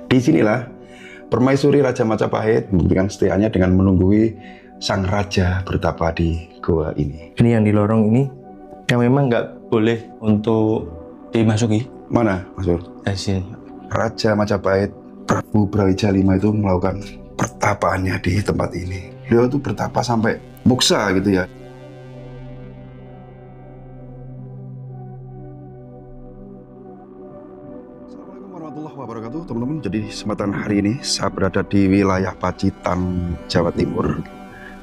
Di sinilah permaisuri Raja Majapahit membuktikan kesetiaannya dengan menunggui sang raja bertapa di goa ini. Ini yang di lorong ini yang memang nggak boleh untuk dimasuki. Mana, Mas Bur? Sini. Raja Majapahit Prabu Brawijaya V itu melakukan pertapaannya di tempat ini. Beliau itu bertapa sampai moksa gitu ya. Assalamualaikum warahmatullahi wabarakatuh, teman-teman. Jadi kesempatan hari ini saya berada di wilayah Pacitan, Jawa Timur,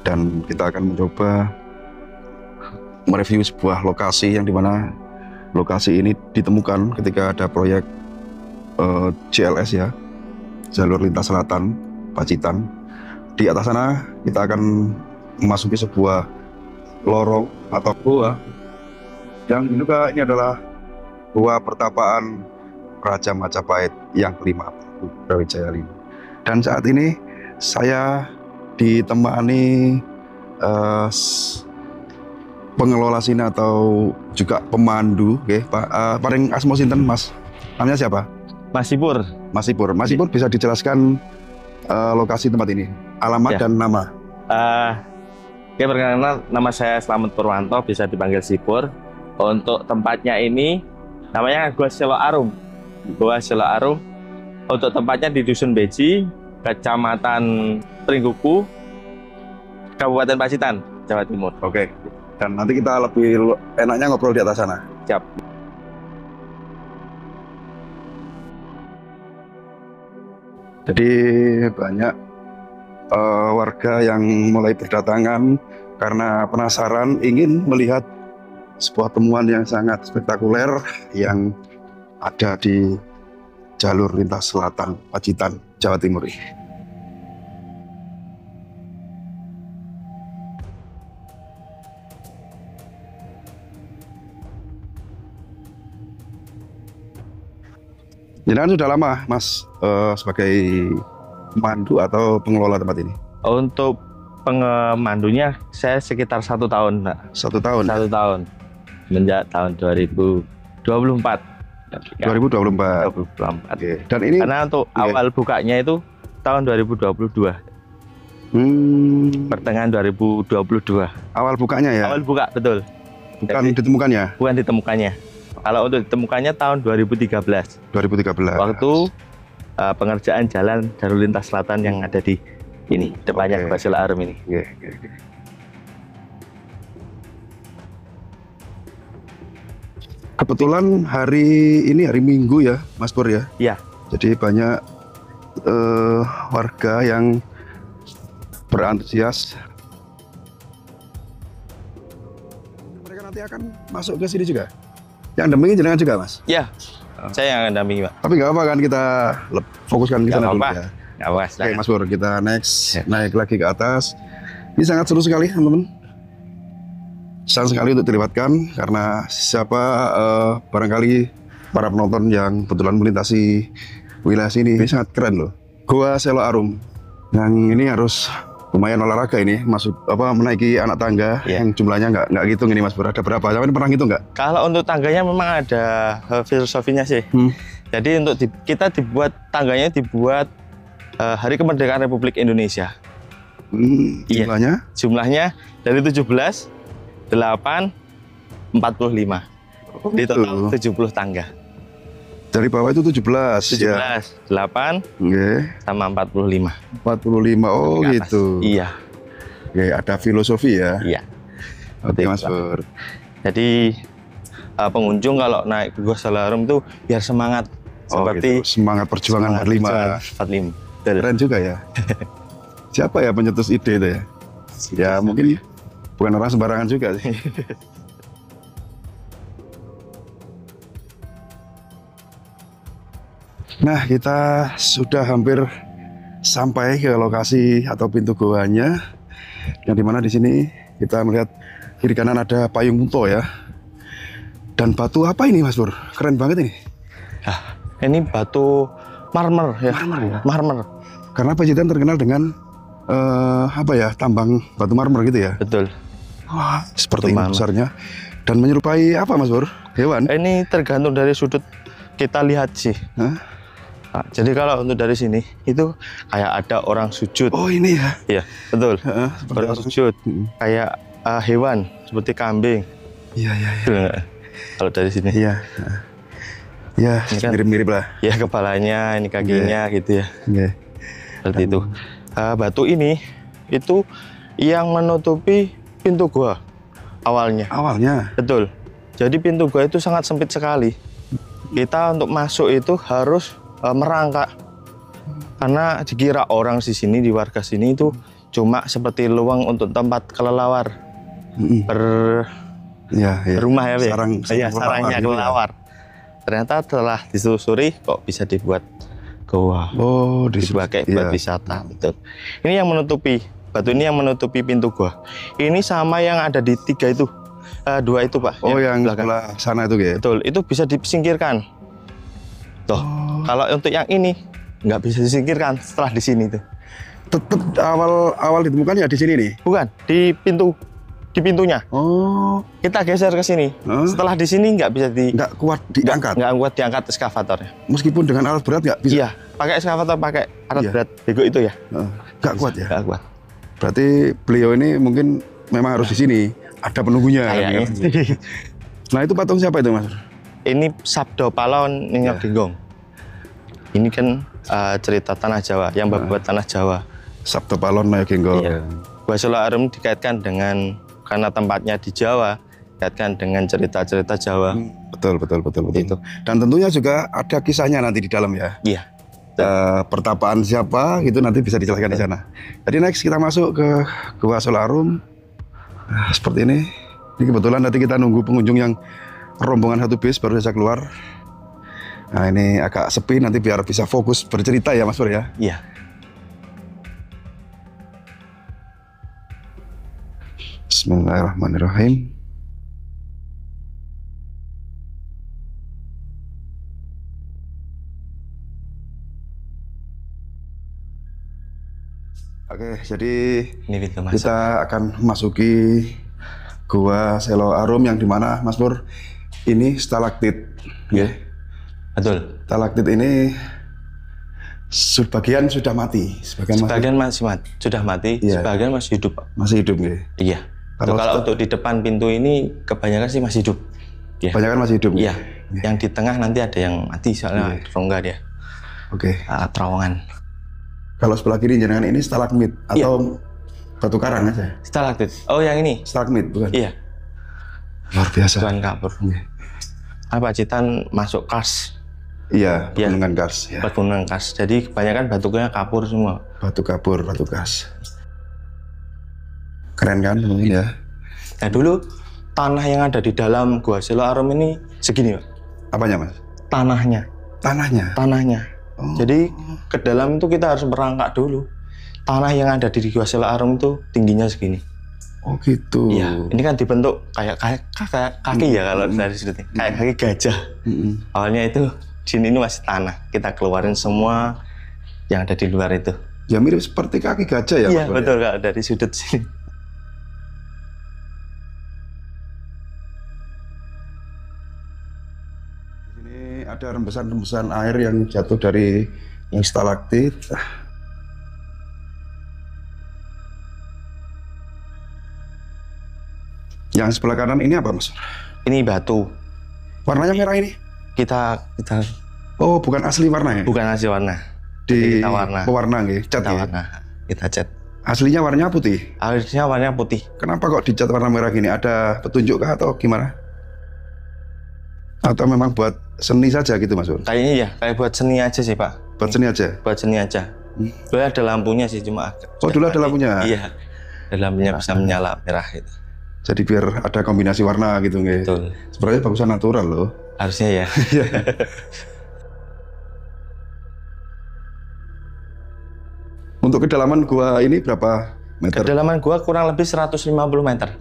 dan kita akan mencoba mereview sebuah lokasi yang dimana lokasi ini ditemukan ketika ada proyek JLS ya, jalur lintas selatan Pacitan. Di atas sana kita akan memasuki sebuah lorong atau goa yang diduga ini adalah goa pertapaan Raja Majapahit yang kelima, Brawijaya V. Dan saat ini saya ditemani pengelola sini atau juga pemandu, oke, Pak. Paling asmo sinten, Mas? Namanya siapa? Mas Sipur. Mas Sipur. Mas Sipur bisa dijelaskan lokasi tempat ini, alamat Ya. dan nama. Oke, perkenalkan, nama saya Slamet Purwanto, bisa dipanggil Sipur. Untuk tempatnya ini namanya Gua Selo Arum. Gua Selo Arum. Untuk tempatnya di Dusun Beji, Kecamatan Pringguku, Kabupaten Pacitan, Jawa Timur. Oke. Dan nanti kita lebih enaknya ngobrol di atas sana. Siap. Jadi banyak warga yang mulai berdatangan karena penasaran ingin melihat sebuah temuan yang sangat spektakuler yang ada di jalur lintas selatan Pacitan, Jawa Timur ini. Jadi kan sudah lama, Mas, sebagai pemandu atau pengelola tempat ini? Untuk pengemandunya saya sekitar 1 tahun, Pak. 1 tahun? 1 tahun. Semenjak tahun 2024. 2024. 2024. Oke. Dan ini Karena untuk awal bukanya itu tahun 2022. Pertengahan 2022. Awal bukanya ya? Awal buka, betul. Bukan Jadi, ditemukannya? bukan ditemukannya. Kalau untuk ditemukannya tahun 2013. 2013. Waktu pengerjaan jalan jalur lintas selatan yang ada di ini, depannya Gua Selo Arum ini. Oke. Kebetulan hari ini hari Minggu ya, Mas Pur ya? Iya. Jadi banyak warga yang berantusias. Mereka nanti akan masuk ke sini juga? Yang dampingi jenengan juga, Mas? Ya, saya yang akan dampingi, Pak. Tapi nggak apa kan kita fokuskan ke sana dulu ya. Nggak apa, Oke, Mas Pur, kita naik lagi ke atas. Ini sangat seru sekali, teman-teman. Sayang sekali untuk dilibatkan karena siapa barangkali para penonton yang kebetulan melintasi wilayah sini. Ini sangat keren loh. Goa Selo Arum. Yang ini harus lumayan olahraga ini, masuk menaiki anak tangga yang jumlahnya nggak hitung ini, Mas Pur. Ada berapa? Sampai pernah hitung nggak? Kalau untuk tangganya memang ada filosofinya sih. Jadi untuk kita dibuat tangganya dibuat Hari Kemerdekaan Republik Indonesia. Jumlahnya? Jumlahnya dari 17, 8, 45. Di total 70 tangga. Dari bawah itu 17 ya? 8, sama 45. 45, oh gitu. Iya. Oke, ada filosofi ya? Iya. Oke, Mas Pur. Jadi pengunjung kalau naik ke Gua Selo Arum itu biar semangat. Seperti gitu. Semangat perjuangan 45. 45. Keren juga ya. Siapa ya pencetus ide itu ya? Ya mungkin bukan orang sembarangan juga sih. Nah, kita sudah hampir sampai ke lokasi atau pintu goanya, yang dimana di sini kita melihat kiri kanan ada payung unto ya. Dan batu apa ini, Mas Pur? Keren banget ini. Ini batu marmer ya. Marmer. Karena Pacitan terkenal dengan tambang batu marmer gitu ya. Betul. Wah, seperti ini besarnya. Dan menyerupai apa, Mas Pur? Hewan? Ini tergantung dari sudut kita lihat sih. Hah? Nah, jadi kalau untuk dari sini itu kayak ada orang sujud. Oh ini ya? Iya, betul. Seperti Orang sujud. Kayak hewan seperti kambing. Iya, iya, iya. Betul nggak? Kalau dari sini. Iya. Ya, Ini kan- mirip-mirip lah. Ya kepalanya, ini kakinya gitu ya. Oke. Seperti itu. Batu ini itu yang menutupi pintu gua awalnya. Awalnya. Betul. Jadi pintu gua itu sangat sempit sekali. Kita untuk masuk itu harus merangkak. Karena dikira orang di sini, di warga sini itu cuma seperti lubang untuk tempat kelelawar. Ya, ya. Rumah ya, Be? Sarang, Iya, sarangnya gitu ya. kelelawar. Ternyata setelah ditelusuri kok bisa dibuat gua. Oh, Dipakai buat wisata. Betul. Ini yang menutupi, batu ini yang menutupi pintu gua. Ini sama yang ada di 3 itu. 2 itu, Pak. Oh, yang belakang. sebelah sana itu ya? Betul, itu bisa disingkirkan. Tuh, kalau untuk yang ini nggak bisa disingkirkan setelah di sini tuh. Tetap awal ditemukan ya di sini nih? Bukan, di pintunya. Oh. Kita geser ke sini. Setelah di sini nggak bisa Nggak kuat diangkat? Nggak kuat diangkat eskavatornya. Meskipun dengan alat berat nggak bisa? Iya, pakai eskavator, pakai alat berat bego itu ya. Nggak kuat ya? Nggak kuat. Berarti beliau ini mungkin memang harus di sini. Ada penunggunya. Kayaknya. Nah itu patung siapa itu, Mas? Ini Sabdo Palon Ninyok Dinggong. Ini kan cerita tanah Jawa, yang buat tanah Jawa. Sabdo Palon Ninyok Dinggong. Iya. Gua Solo Arum dikaitkan dengan, karena tempatnya di Jawa, dikaitkan dengan cerita-cerita Jawa. Betul. Itu. Dan tentunya juga ada kisahnya nanti di dalam ya. Iya. Pertapaan siapa gitu nanti bisa dijelaskan di sana. Jadi next kita masuk ke Gua Solo Arum. Nah, seperti ini. Ini kebetulan nanti kita nunggu pengunjung yang rombongan 1 bis baru saja keluar. Nah ini agak sepi, nanti biar bisa fokus bercerita ya Mas Pur ya. Iya. Bismillahirrahmanirrahim. Oke, jadi Ini pintu masuk. kita akan memasuki Gua Selo Arum yang dimana Mas Pur ini stalaktit, ya. Betul. Stalaktit ini sebagian sudah mati, Sebagian masih mati, sudah mati, Iya. sebagian masih hidup, Pak. masih hidup, ya. Iya. Kalau untuk di depan pintu ini kebanyakan sih masih hidup. Iya. Kebanyakan masih hidup. Iya. Yang di tengah nanti ada yang mati soalnya rongga dia. Oke. Terowongan. Kalau sebelah kiri jenengan ini stalagmit atau batu karang aja? Stalaktit. Oh, yang ini. Stalagmit bukan? Iya. Luar biasa. Tuan kapur. Pacitan masuk kars. Iya, Iya. pegunungan kars. Ya. Pegunungan kars. Jadi kebanyakan batunya kapur semua. Batu kapur, batu kars. Keren kan teman-teman ya? Nah dulu tanah yang ada di dalam Gua Selo Arum ini segini, Pak. Apanya Mas? Tanahnya. Tanahnya. Oh. Jadi ke dalam itu kita harus merangkak dulu. Tanah yang ada di Gua Selo Arum itu tingginya segini. Oh gitu. Iya. Ini kan dibentuk kayak kaki ya kalau dari sudutnya. Kayak kaki gajah. Awalnya itu di sini ini masih tanah. Kita keluarin semua yang ada di luar itu. Ya mirip seperti kaki gajah ya? Iya Mas Pur, betul Kak, dari sudut sini. Di sini ada rembesan-rembesan air yang jatuh dari stalaktit. Yang sebelah kanan ini apa Mas? Ini batu. Warnanya merah ini? Kita Oh bukan asli warna ya? bukan hasil warna. Di kita warna. pewarna nggih, cat Kita ya? warna. Kita cat. Aslinya warnanya putih. Akhirnya warnanya putih. Kenapa kok dicat warna merah gini? Ada petunjuk kah atau gimana? Atau memang buat seni saja gitu Mas Pur? Kayaknya ya, kayak buat seni aja sih Pak. Buat seni aja? Buat seni aja. Dulu ada lampunya sih cuma agak. Oh dulu ada lampunya? Iya. Ada lampunya bisa menyala merah itu. Jadi biar ada kombinasi warna gitu nggih. Betul. Sebenarnya bagusan natural loh. Harusnya ya. Untuk kedalaman gua ini berapa meter? Kedalaman gua kurang lebih 150 meter.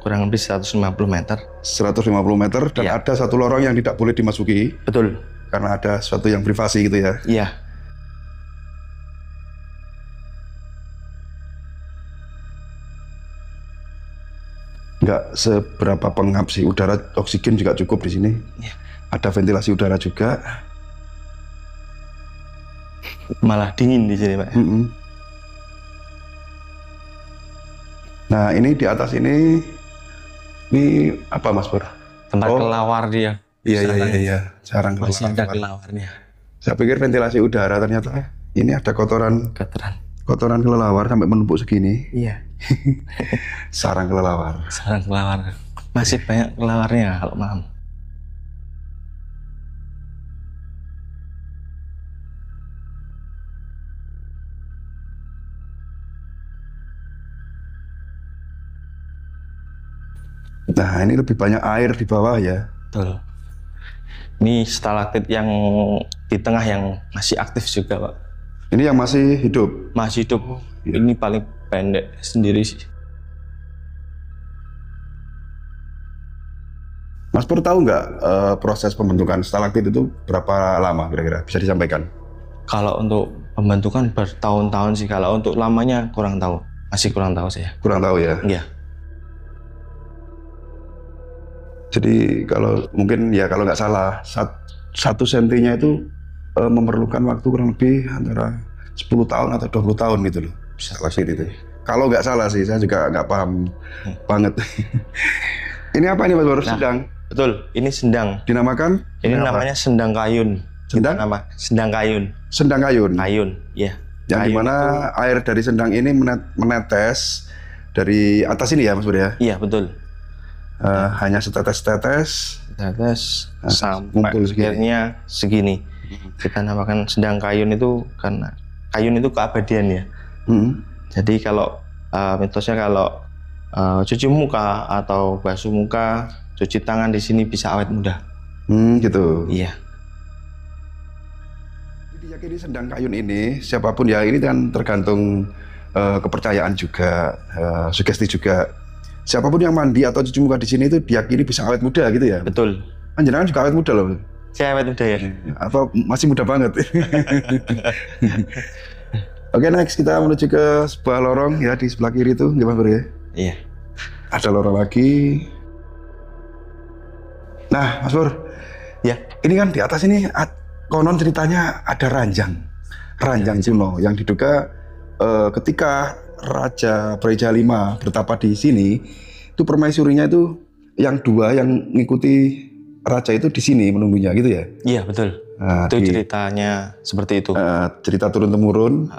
Kurang lebih 150 meter. 150 meter dan Iya. ada satu lorong yang tidak boleh dimasuki Betul. karena ada sesuatu yang privasi gitu ya. Iya. Nggak seberapa pengap sih, udara oksigen juga cukup di sini. Iya. Ada ventilasi udara juga. Malah dingin di sini, Pak. Nah, ini di atas ini apa, Mas Pur? Tempat kelawar dia. Iya. Sarang Masih ada kelelawar. kelawarnya. Saya pikir ventilasi udara, ternyata ini ada kotoran kelelawar sampai menumpuk segini. Iya. Sarang kelelawar. Sarang kelawar. Masih banyak kelawarnya kalau malam. Nah, ini lebih banyak air di bawah ya. Betul. Ini stalaktit yang di tengah yang masih aktif juga, Pak. Ini yang masih hidup. Masih hidup. Ini paling pendek sendiri sih. Mas Pur tahu nggak proses pembentukan stalaktit itu berapa lama kira-kira? Bisa disampaikan? Kalau untuk pembentukan bertahun-tahun sih. Kalau untuk lamanya kurang tahu. Masih kurang tahu saya. Kurang tahu ya? Iya. Jadi kalau mungkin ya kalau nggak salah 1 sentinya itu memerlukan waktu kurang lebih antara 10 tahun atau 20 tahun gitu loh. Stalaktit itu. Kalau nggak salah sih, saya juga nggak paham banget. Ini apa ini Mas Pur? Sendang? Betul, ini sendang. Dinamakan? Ini namanya sendang kayun. Sendang? Sendang kayun. Sendang kayun? Kayun, iya. Yang kayun dimana itu, air dari sendang ini menetes dari atas ini ya Mas Pur ya? Iya, betul. Hanya setetes-tetes. Tetes sampai ngumpul segini. akhirnya segini. Kita namakan sendang kayun itu karena kayun itu keabadian ya. Jadi kalau mitosnya kalau cuci muka atau basuh muka, cuci tangan di sini bisa awet muda. Gitu. Iya. Diyakini sendang kayun ini, siapapun ya, ini kan tergantung kepercayaan juga, sugesti juga. Siapapun yang mandi atau cuci muka di sini itu diyakini bisa awet muda gitu ya. Betul. Panjenengan juga awet muda loh. Saya awet muda ya. Atau masih muda banget. Oke, next kita menuju ke sebuah lorong ya di sebelah kiri itu, gimana Bro ya? Iya. Ada lorong lagi. Nah, Mas Pur. Ya. Ini kan di atas ini konon ceritanya ada ranjang kuno yang diduga ketika Raja Brawijaya V bertapa di sini, itu permaisurinya itu yang 2 yang mengikuti raja itu di sini menunggunya gitu ya? Iya, betul. Nah, itu ceritanya seperti itu. Cerita turun temurun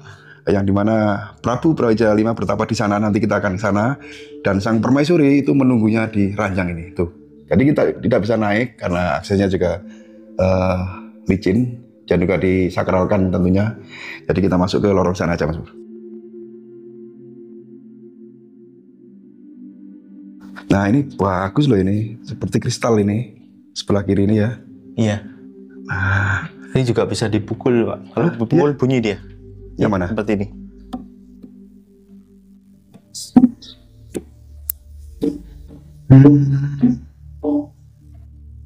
yang dimana Prabu Brawijaya V bertapa di sana, nanti kita akan ke sana, dan sang permaisuri itu menunggunya di ranjang ini tuh. Jadi kita tidak bisa naik karena aksesnya juga licin dan juga disakralkan tentunya. Jadi kita masuk ke lorong sana aja Mas Pur. Nah ini bagus loh, ini seperti kristal ini sebelah kiri ini ya. Iya. Nah, ini juga bisa dipukul, Pak. Kalau dipukul bunyi dia. Yang mana? Seperti ini.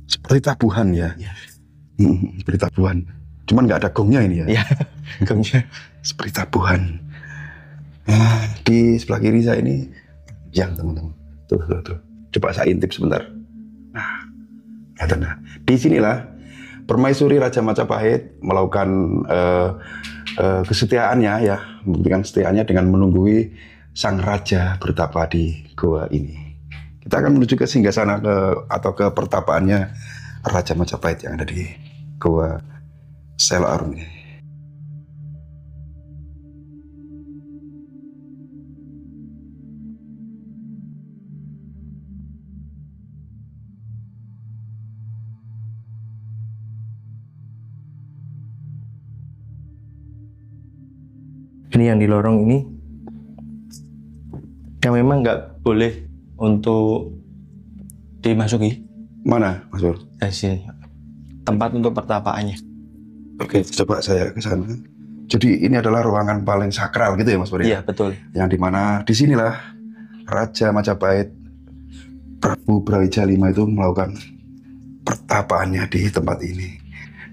Seperti tabuhan ya. Iya. Seperti tabuhan. Cuman nggak ada gongnya ini ya. Iya. Gongnya. Seperti tabuhan. Nah, di sebelah kiri saya ini yang teman-teman. Tuh. Coba saya intip sebentar. Nah, di sinilah permaisuri Raja Majapahit melakukan kesetiaannya ya, membuktikan kesetiaannya dengan menunggui sang raja bertapa di goa ini. Kita akan menuju ke singgasana atau ke pertapaannya Raja Majapahit yang ada di goa Selo Arum ini. Ini yang di lorong ini yang memang nggak boleh untuk dimasuki. Mana, Mas Pur? Dari sini. Tempat untuk pertapaannya. Oke, coba saya ke sana. Jadi ini adalah ruangan paling sakral gitu ya Mas Pur? Iya, betul. Yang dimana disinilah Raja Majapahit Prabu Brawijaya V itu melakukan pertapaannya di tempat ini.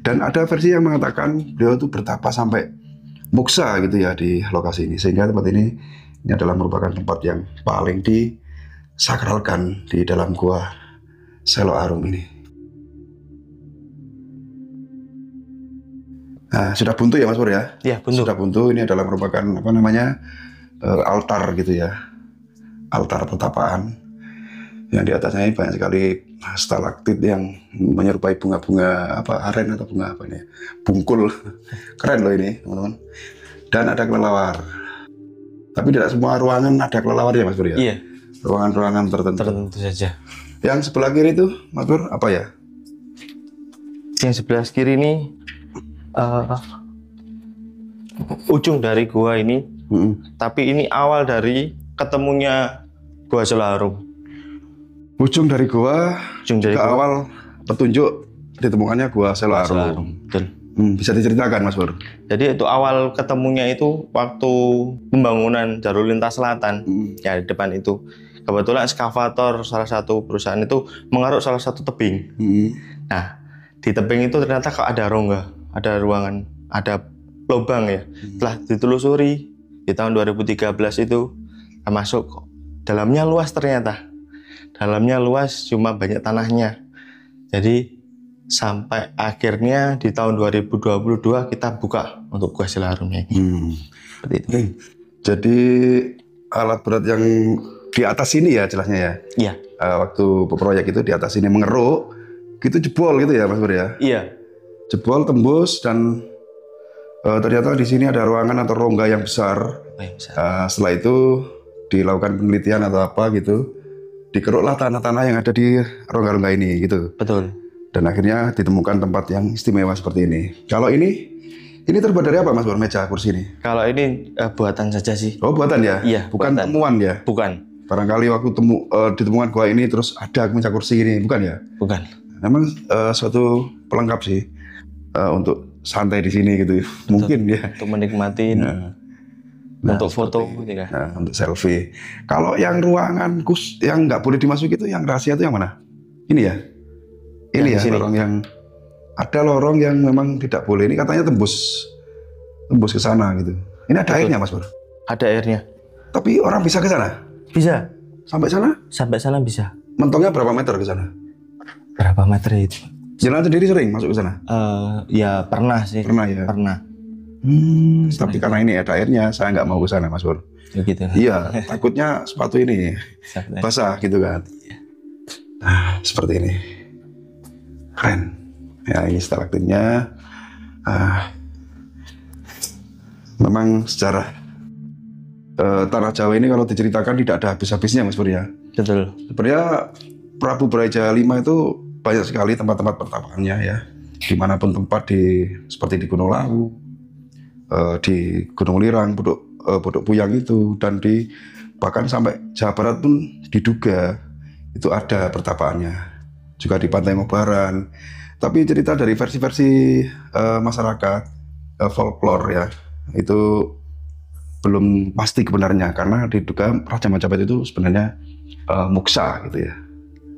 Dan ada versi yang mengatakan beliau itu bertapa sampai moksa gitu ya di lokasi ini, sehingga tempat ini adalah merupakan tempat yang paling disakralkan di dalam gua Selo Arum ini. Nah, sudah buntu ya Mas Pur ya? Iya, buntu. Sudah buntu, ini adalah merupakan apa namanya altar gitu ya, altar pertapaan. Yang di atasnya ini banyak sekali stalaktit yang menyerupai bunga-bunga apa aren atau bunga apa ini, bungkul. Keren loh ini teman-teman. Dan ada kelelawar. Tapi tidak semua ruangan ada kelelawar ya Mas Pur ya? Iya. Ruangan-ruangan tertentu. Tertentu saja. Yang sebelah kiri itu Mas Pur apa ya? Yang sebelah kiri ini ujung dari gua ini. Tapi ini awal dari ketemunya Gua Selo Arum. Ujung dari gua ke awal petunjuk ditemukannya Gua Selo Arum. Betul. Bisa diceritakan Mas Pur? Jadi itu awal ketemunya itu waktu pembangunan jalur lintas selatan ya di depan itu. Kebetulan ekskavator salah satu perusahaan itu mengeruk salah satu tebing. Nah di tebing itu ternyata kok ada rongga, ada ruangan, ada lubang ya. Setelah ditelusuri di tahun 2013 itu masuk, dalamnya luas ternyata. Dalamnya luas, cuma banyak tanahnya. Jadi sampai akhirnya di tahun 2022 kita buka untuk Gua Selo Arum ini. Seperti itu. Jadi alat berat yang di atas ini ya jelasnya ya? Iya. Waktu proyek itu di atas ini mengeruk, gitu jebol gitu ya Mas Pur ya? Iya. Jebol, tembus, dan ternyata di sini ada ruangan atau rongga yang besar. Setelah itu dilakukan penelitian atau apa gitu, dikeruklah tanah-tanah yang ada di rongga-rongga ini gitu. Betul. Dan akhirnya ditemukan tempat yang istimewa seperti ini. Kalau ini terbuat dari apa Mas Pur, meja kursi ini? Kalau ini buatan saja sih. Oh buatan ya? Iya. Bukan buatan. temuan ya? Bukan. Barangkali waktu ditemukan gua ini terus ada meja kursi ini, bukan ya? Bukan. Memang suatu pelengkap sih untuk santai di sini gitu. Mungkin ya. Untuk menikmati. Untuk foto gitu ya. Untuk selfie. Kalau yang ruangan yang nggak boleh dimasuki itu yang rahasia itu yang mana? Ini ya? Ini ya, lorong yang ada lorong yang memang tidak boleh. Ini katanya tembus ke sana gitu. Ini ada airnya Mas Pur? Ada airnya. Tapi orang bisa ke sana? Bisa. Sampai sana? Sampai sana bisa. Mentongnya berapa meter ke sana? Berapa meter itu? Jalan sendiri sering masuk ke sana? Ya pernah sih. Pernah ya? Pernah. Tapi karena ini ada airnya, saya nggak mau ke sana Mas Pur. Gitu. Iya, takutnya sepatu ini basah gitu kan. Nah, seperti ini. Keren. Ya, ini stalaktitnya. Memang sejarah Tanah Jawa ini kalau diceritakan tidak ada habis-habisnya Mas Pur ya. Betul. Sebenarnya Prabu Braja V itu banyak sekali tempat-tempat pertapaannya ya. Dimanapun tempat seperti di Gunung Lawu, di Gunung Lirang, Pondok Puyang itu, dan bahkan sampai Jawa Barat pun diduga itu ada pertapaannya. Juga di Pantai Ngobaran. Tapi cerita dari versi-versi masyarakat folklore ya, itu belum pasti kebenarnya karena diduga Raja Majapahit itu sebenarnya muksa gitu ya,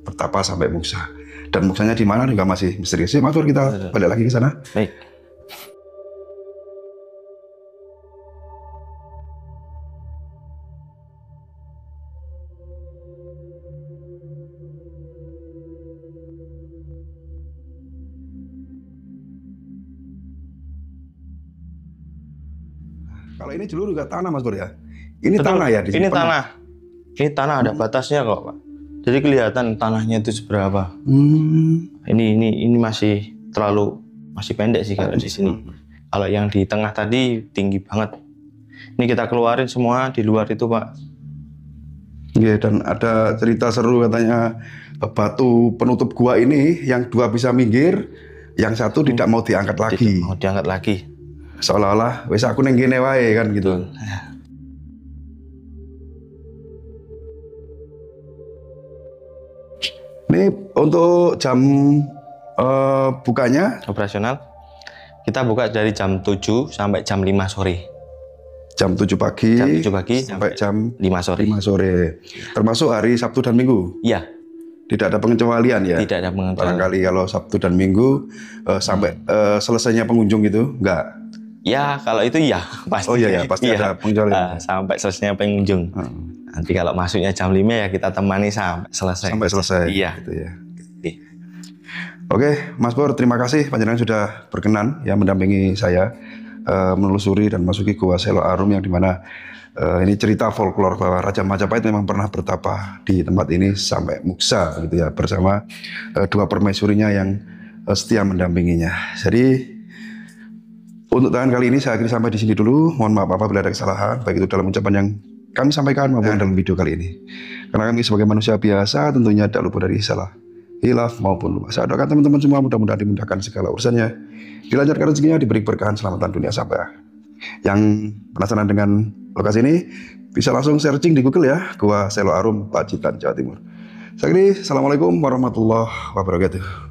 bertapa sampai muksa. Dan muksanya di mana juga masih misterius. Mas Pur, kita balik lagi ke sana. Baik. Kalau ini dulu juga tanah Mas Pur ya? Ini Betul. tanah ya? Di sini ini tanah. Ini tanah ada batasnya kok Pak. Jadi kelihatan tanahnya itu seberapa. Ini masih masih pendek sih kalau di sini. Kalau yang di tengah tadi tinggi banget. Ini kita keluarin semua di luar itu Pak. Iya, dan ada cerita seru katanya batu penutup gua ini yang dua bisa minggir, yang satu tidak mau diangkat lagi. Tidak mau diangkat lagi. Seolah-olah wes aku neng gene wae kan gitu. Ini untuk jam bukanya operasional. Kita buka dari jam 7 sampai jam 5 sore. Jam 7 pagi, sampai jam 5 sore. 5 sore. Termasuk hari Sabtu dan Minggu? Iya. Tidak ada pengecualian ya? Tidak ada pengecualian. Barangkali kalau Sabtu dan Minggu sampai selesainya pengunjung itu enggak? Ya, kalau itu ya pasti. Oh iya ya, pasti ada pengecualian. Sampai selesainya pengunjung. Nanti kalau masuknya jam 5 ya kita temani sampai selesai. Sampai selesai. Iya. Gitu ya. Oke, Mas Pur, terima kasih panjenengan sudah berkenan ya mendampingi saya menelusuri dan masuki Gua Selo Arum yang dimana ini cerita folklore bahwa Raja Majapahit memang pernah bertapa di tempat ini sampai muksa gitu ya bersama dua permaisurinya yang setia mendampinginya. Jadi untuk tayangan kali ini saya akhiri sampai di sini dulu. Mohon maaf apabila ada kesalahan baik itu dalam ucapan yang kami sampaikan maupun dalam video kali ini. Karena kami sebagai manusia biasa tentunya tidak luput dari salah, hilaf maupun lupa. Saya doakan teman-teman semua mudah-mudahan dimudahkan segala urusannya, dilancarkan rezekinya, diberi keberkahan selamatan dunia sampai akhir. Yang penasaran dengan lokasi ini bisa langsung searching di Google ya, Gua Selo Arum, Pacitan, Jawa Timur. Saya kira, assalamualaikum warahmatullahi wabarakatuh.